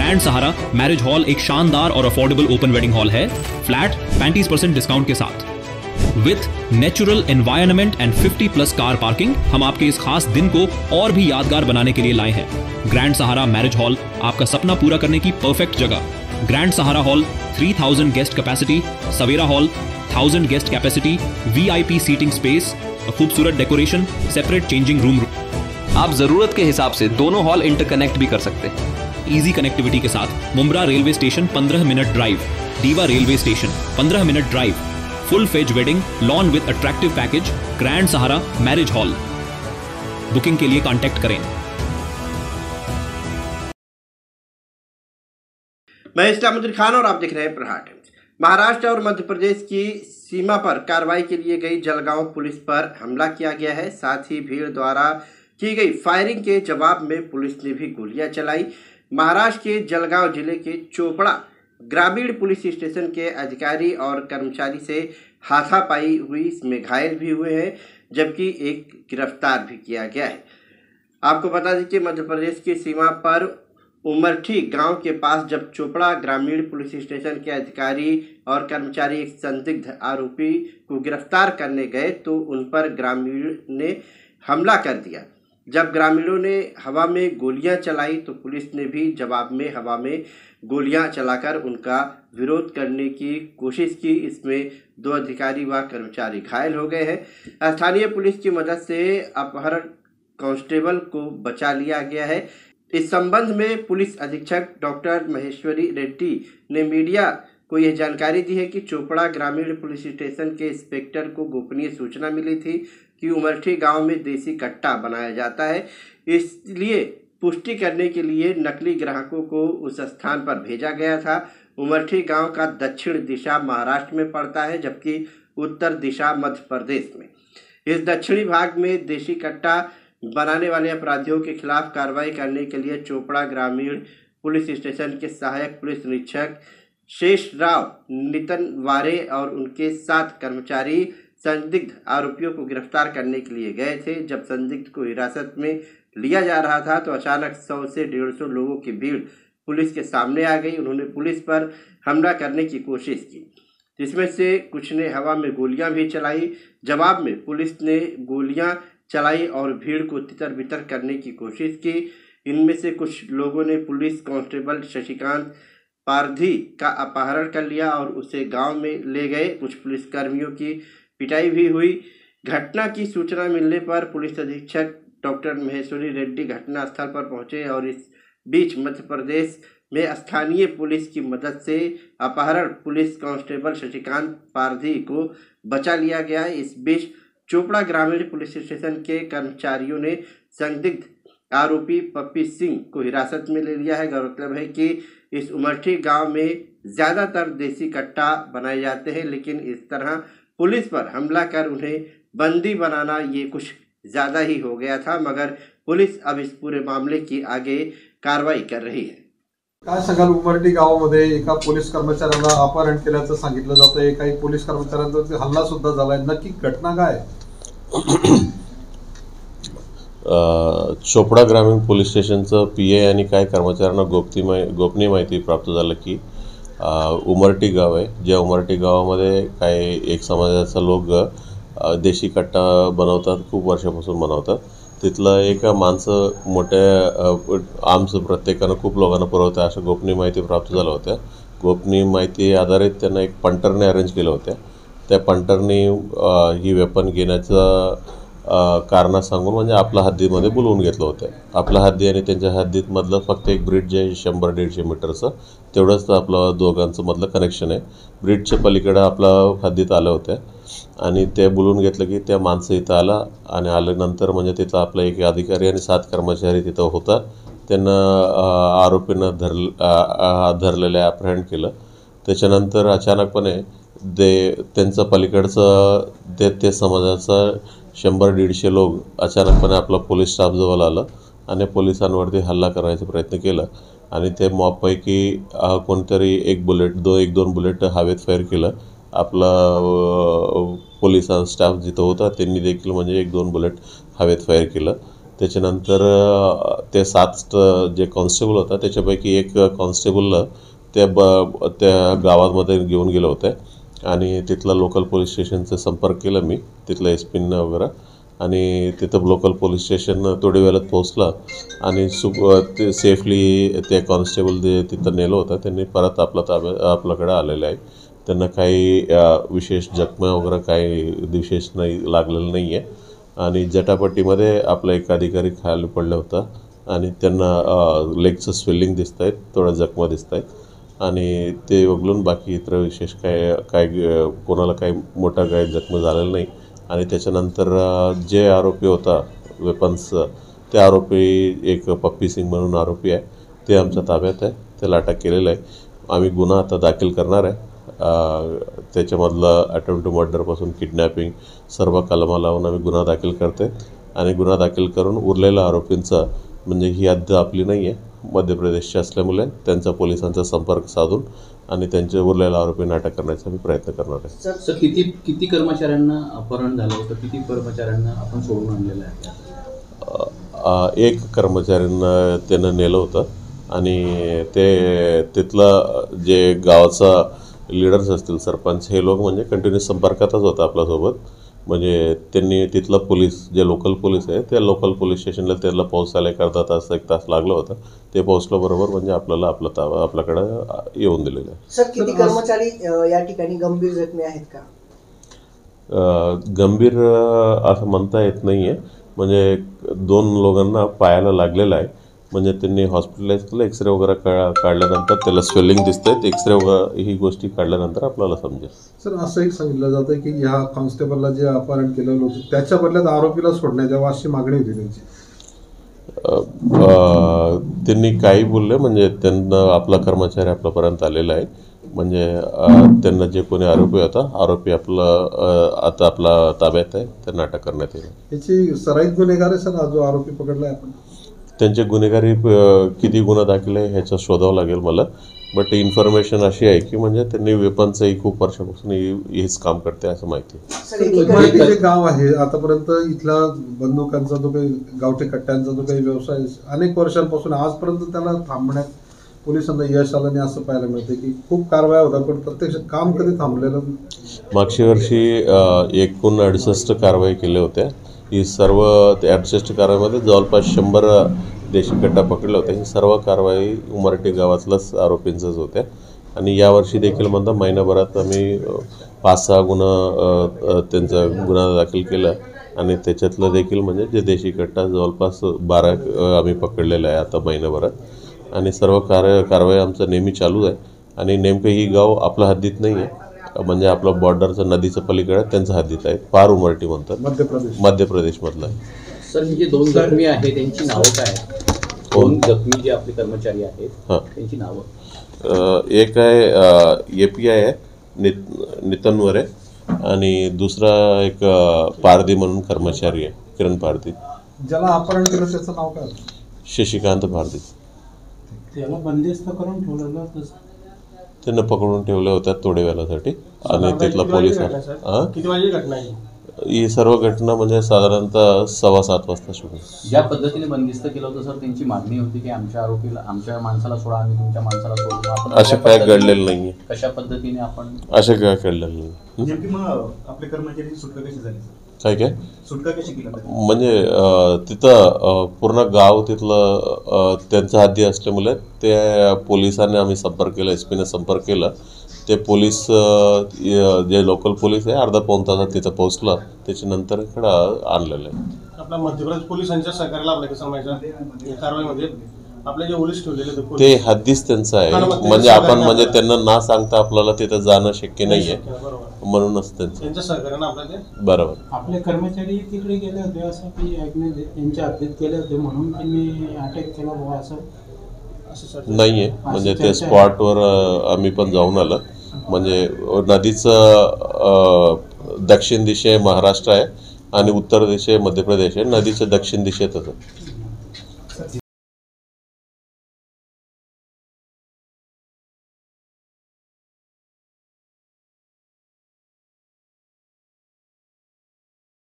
Grand Sahara marriage hall एक शानदार और अफोर्डेबल ओपन वेडिंग हॉल है, फ्लैट 35% डिस्काउंट के साथ। With natural environment and 50+ car parking हम आपके इस खास दिन को और भी यादगार बनाने के लिए लाए हैं। ग्रैंड सहारा मैरिज हॉल आपका सपना पूरा करने की परफेक्ट जगह। Grand Sahara hall 3000 guest capacity, Savera hall 1000 guest capacity, VIP seating space, खूबसूरत डेकोरेशन, सेपरेट चेंजिंग रूम। आप जरूरत के हिसाब से दोनों हॉल इंटरकनेक्ट भी कर सकते हैं। इजी कनेक्टिविटी के साथ Mumbra railway station 15 minute drive, Diwa railway station 15 minute drive, full phase wedding lawn with attractive package, grand Sahara marriage hall. Booking के लिए कांटेक्ट करें। मैं इस्लामुद्दीन खान और आप देख रहे हैं प्रहार टाइम्स। महाराष्ट्र और मध्य प्रदेश की सीमा पर कार्रवाई के लिए गई जलगांव पुलिस पर हमला किया गया है। साथ ही भीड़ द्वारा की गई फायरिंग के जवाब में पुलिस ने भी गोलियां चलाई। महाराष्ट्र के जलगांव जिले के चोपड़ा ग्रामीण पुलिस स्टेशन के अधिकारी और कर्मचारी से हाथापाई हुई, इसमें घायल भी हुए हैं, जबकि एक गिरफ्तार भी किया गया है। आपको बता दें कि मध्य प्रदेश की सीमा पर उमरठी गांव के पास जब चोपड़ा ग्रामीण पुलिस स्टेशन के अधिकारी और कर्मचारी एक संदिग्ध आरोपी को गिरफ्तार करने गए तो उन पर ग्रामीण ने हमला कर दिया। जब ग्रामीणों ने हवा में गोलियां चलाई तो पुलिस ने भी जवाब में हवा में गोलियां चलाकर उनका विरोध करने की कोशिश की। इसमें 2 अधिकारी व कर्मचारी घायल हो गए हैं। स्थानीय पुलिस की मदद से अपहरण कांस्टेबल को बचा लिया गया है। इस संबंध में पुलिस अधीक्षक डॉक्टर महेश्वरी रेड्डी ने मीडिया को यह जानकारी दी है कि चोपड़ा ग्रामीण पुलिस स्टेशन के इंस्पेक्टर को गोपनीय सूचना मिली थी कि उमरठी गांव में देसी कट्टा बनाया जाता है, इसलिए पुष्टि करने के लिए नकली ग्राहकों को उस स्थान पर भेजा गया था। उमरठी गांव का दक्षिण दिशा महाराष्ट्र में पड़ता है, जबकि उत्तर दिशा मध्य प्रदेश में। इस दक्षिणी भाग में देसी कट्टा बनाने वाले अपराधियों के खिलाफ कार्रवाई करने के लिए चोपड़ा ग्रामीण पुलिस स्टेशन के सहायक पुलिस निरीक्षक शेषराव नितनवारे और उनके 7 कर्मचारी संदिग्ध आरोपियों को गिरफ्तार करने के लिए गए थे। जब संदिग्ध को हिरासत में लिया जा रहा था तो अचानक 100 से 150 लोगों की भीड़ पुलिस के सामने आ गई। उन्होंने पुलिस पर हमला करने की कोशिश की, जिसमें से कुछ ने हवा में गोलियां भी चलाई। जवाब में पुलिस ने गोलियां चलाई और भीड़ को तितर बितर करने की कोशिश की। इनमें से कुछ लोगों ने पुलिस कांस्टेबल शशिकांत पारधी का अपहरण कर लिया और उसे गांव में ले गए। कुछ पुलिसकर्मियों की पिटाई भी हुई। घटना की सूचना मिलने पर पुलिस अधीक्षक डॉक्टर महेश्वरी रेड्डी घटनास्थल पर पहुंचे और इस बीच मध्य प्रदेश में स्थानीय पुलिस की मदद से अपहरण पुलिस कांस्टेबल शशिकांत पारधी को बचा लिया गया। इस बीच चोपड़ा ग्रामीण पुलिस स्टेशन के कर्मचारियों ने संदिग्ध आरोपी पप्पी सिंह को हिरासत में ले लिया है। गौरतलब है कि इस उमरठी गांव में ज़्यादातर देसी कट्टा बनाए जाते हैं, लेकिन इस तरह पुलिस पर हमला कर उन्हें बंदी बनाना ये कुछ ज़्यादा ही हो गया था। मगर पुलिस अब इस पूरे मामले की आगे कारवाई कर रही है। काय सांगाल, उमरठी गावामध्ये एका पोलीस कर्मचाऱ्याला अपहरण केल्याचं सांगितलं जातंय, काही पोलीस कर्मचाऱ्यांवरती हल्ला सुद्धा झालाय, नक्की घटना काय? चोपडा ग्रामीण पोलीस स्टेशनचं PI आणि काही कर्मचाऱ्यांना गोपनीय माहिती प्राप्त झालं की उमरठी गाव आहे, ज्या उमरठी गावामध्ये काही एक समाजाचा लोक देशी कट्टा बनवतात, खूप वर्षापासून बनवतात। तिथलं एक माणसं मोठ्या आर्म्स प्रत्येकानं खूप लोकांना पुरवतं अशा गोपनीय माहिती प्राप्त झाल्या होत्या। गोपनीय माहिती आधारित त्यांना एक पंटरने अरेंज केलं होत्या। त्या पंटरने ही वेपन घेण्याचं कारण सांगून म्हणजे आपल्या हद्दीमध्ये बोलवून घेतलं होतं। आपल्या हद्दी आणि त्यांच्या हद्दीमधलं फक्त एक ब्रिज आहे 100-150 मीटरचं, तेवढंच आपलं दोघांचं मधलं कनेक्शन आहे। ब्रिजच्या पलीकडे आपल्या हद्दीत आलं होतं आणि ते बोलवून घेतलं की त्या माणसं इथं आला आणि आल्यानंतर म्हणजे तिथं आपला एक अधिकारी आणि 7 कर्मचारी तिथं होता। त्यांना आरोपीनं धरलेले अपहरण केलं। त्याच्यानंतर अचानकपणे त्यांचं पलीकडचं ते समाजाचं 100-150 लोक अचानकपणे आपला पोलीस स्टाफ जवळ आलं आणि पोलिसांवरती हल्ला करायचा प्रयत्न केला आणि ते मॉबपैकी कोणतरी एक दोन बुलेट हवेत फायर केलं। आपला पोलिसांचा स्टाफ जिथं होता त्यांनी देखील म्हणजे 1-2 बुलेट हवेत फायर केलं त्याच्यानंतर ते 7 जे कॉन्स्टेबल होता त्याच्यापैकी एक कॉन्स्टेबलला त्या गावामध्ये घेऊन गेलं होतं आणि तिथला लोकल पोलीस स्टेशनचा संपर्क केला मी, तिथलं SP वगैरे, आणि तिथं लोकल पोलीस स्टेशन थोड्या वेळात पोहोचलं आणि ते सेफली ते कॉन्स्टेबल जे तिथं नेलं होतं त्यांनी परत आपल्याकडे आलेलं आहे. त्यांना काही विशेष जखमा वगैरे काही विशेष लागलेलं नाही आहे आणि जटापट्टीमध्ये आपला एक अधिकारी खाली पडला होता आणि त्यांना लेगचं स्वेलिंग दिसत आहेत, थोडा जखमा दिसत आहेत आणि ते वगळून बाकी इतर विशेष काय कोणाला काही मोठा काही जखमा झालेला नाही. आणि त्याच्यानंतर जे आरोपी होता वेपन्स, ते आरोपी एक पप्पी सिंग म्हणून आरोपी आहे, ते आमच्या ताब्यात आहे, त्याला अटक केलेलं आहे. आम्ही गुन्हा आता दाखल करणार आहे. त्याच्यामधलं अटेम्प्ट टू मर्डरपासून किडनॅपिंग सर्व कलमा लावून आम्ही गुन्हा दाखल करते आणि गुन्हा दाखल करून उरलेल्या आरोपींचा, म्हणजे ही हद्द आपली नाही आहे, मध्य प्रदेशची असल्यामुळे त्यांचा पोलिसांचा संपर्क साधून आणि त्यांचे उरलेल्या आरोपींना अटक करण्याचा आम्ही प्रयत्न करणार आहे. सर, किती कर्मचाऱ्यांना अपहरण झालं होतं, किती कर्मचाऱ्यांना आपण सोडून आणलेलं आहे? एक कर्मचाऱ्यांना त्यानं नेलं होतं आणि ते तिथलं जे गावाचा लीडर्स असतील, सरपंच, हे लोक म्हणजे कंटिन्यू संपर्कातच होता आपल्यासोबत. म्हणजे त्यांनी तिथलं पोलीस, जे लोकल पोलीस आहे, त्या लोकल पोलीस स्टेशनला त्याला पोहोचायला 1 तास लागलं होतं. ते पोहोचलं बरोबर म्हणजे आपल्याला आपल्याकडं येऊन दिलेलं आहे. सर, किती कर्मचारी या ठिकाणी गंभीर जखमी आहेत का? गंभीर असं म्हणता येत नाही आहे. म्हणजे 2 लोकांना पायाला लागलेलं आहे, म्हणजे त्यांनी हॉस्पिटलाइज केलं. एक्सरे वगैरे काढल्यानंतर त्याला स्वेलिंग दिसतंय, एक्सरे वगैरे ही गोष्टी काढल्यानंतर आपल्याला समजेल. सर, असं एक सांगितलं जातं की ह्या कॉन्स्टेबलला जे अपहरण केलेलं होतं त्याच्या बदल्यात आरोपीला सोडण्यात यावं अशी मागणी होती त्यांची. त्यांनी काही बोलले, म्हणजे त्यांना आपला कर्मचारी आपल्यापर्यंत आलेला आहे, म्हणजे त्यांना जे कोणी आरोपी होता, आरोपी आता आपला ताब्यात आहे, त्यांना अटक करण्यात येईल. याची सराईत गुन्हेगार आहे सर, हा जो आरोपी पकडला आहे आपण? त्यांचे गुन्हेगारी किती गुन्हा दाखल आहे ह्याचं शोधावं लागेल मला. बट इन्फॉर्मेशन अशी आहे की म्हणजे त्यांनी वेपनचंही खूप वर्षापासून हेच काम करते असं माहिती आहे. उमरटी जे गाव आहे, आतापर्यंत इथला बंदुकांचा जो काही गावठी कट्ट्यांचा जो काही व्यवसाय अनेक वर्षांपासून आजपर्यंत त्याला थांबण्यात पोलिसांना यश आलं नाही असं पाहायला मिळते की खूप कारवाया होतात, पण प्रत्यक्षात काम कधी थांबलेलं? मागच्या वर्षी एकूण 68 कारवाई केल्या होत्या. ही सर्व 68 कारवाईमध्ये जवळपास 100 देशी कट्टा पकडले होते. ही सर्व कारवाई उमरटी गावातल्याच आरोपींचंच होत्या आणि यावर्षी देखील म्हणता महिनाभरात आम्ही 5-6 त्यांचा गुन्हा दाखल केला आणि त्याच्यातलं देखील म्हणजे जे देशी कट्टा जवळपास 12 आम्ही पकडलेला आहे आता महिनाभरात. आणि सर्व कारवाई आमचं नेहमी चालू आहे आणि नेमकं ही गाव आपल्या हद्दीत नाही आहे, म्हणजे आपलं बॉर्डरचं नदीचं पलीकडे त्यांच्या हद्दीत आहे. पार उमरटी म्हणतात, मध्य प्रदेशमधलं आहे. सर, म्हणजे 2 जखमी आहेत, त्यांची नावं काय? 2 जखमी जे आपले कर्मचारी आहेत त्यांची नावं? एक आहे API आहे, नितनवर आहे, आणि दुसरा एक पारधी म्हणून कर्मचारी आहे, किरण पारधी. ज्याला अपहरण केलं त्याचं नाव काय? शशिकांत पारधी. त्याला बंदिस्त करून ठेवलेलं होतं, त्यांना पकडून ठेवल्या होत्या थोड्या वेळासाठी आणि तिथला पोलीस. किती वाजली घटना आहे ही सर्व घटना म्हणजे साधारणतः 6:15 वाजता सुरू. ज्या पद्धतीने बंदिस्त केलं होतं सर, त्यांची मागणी होती की आमच्या माणसाला सोडा, आम्ही तुमच्या माणसाला सोडू. असं काय घडलेलं नाहीये. कशा पद्धतीने आपण असं काय घडलेलं नाही. आपले कर्मचारी सुटका कशी झाली? काय सुटका कशी केली? म्हणजे तिथं पूर्ण गाव तिथलं त्यांच्या हद्दी असल्यामुळे ते पोलिसांनी आम्ही संपर्क केला, SP ने संपर्क केला. ते पोलीस जे लोकल पोलीस आहे अर्धा-पाऊण तासात तिथं पोहोचला, त्याच्यानंतर इकडं आणलेलं आहे. आपल्या मध्य प्रदेश पोलिसांच्या सहकार्याला आपल्या कसं कारवाईमध्ये आपले जे पोलीस ठेवलेले ते हद्दीच त्यांचं आहे, म्हणजे आपण म्हणजे त्यांना ना सांगता आपल्याला तिथं जाणं शक्य नाही आहे, म्हणूनच त्यांच्या सहकार्यानं आपल्याला. बरोबर. आपले कर्मचारी तिकडे गेले होते असं की ऐकण्यात त्यांच्या हद्दीत केले होते म्हणून त्यांनी अटॅक केला असं नाही आहे. म्हणजे ते स्पॉटवर आम्ही पण जाऊन आलं. म्हणजे नदीचं दक्षिण दिशे महाराष्ट्र आहे आणि उत्तर दिशे मध्य प्रदेश आहे. नदीच्या दक्षिण दिशेतच आहे.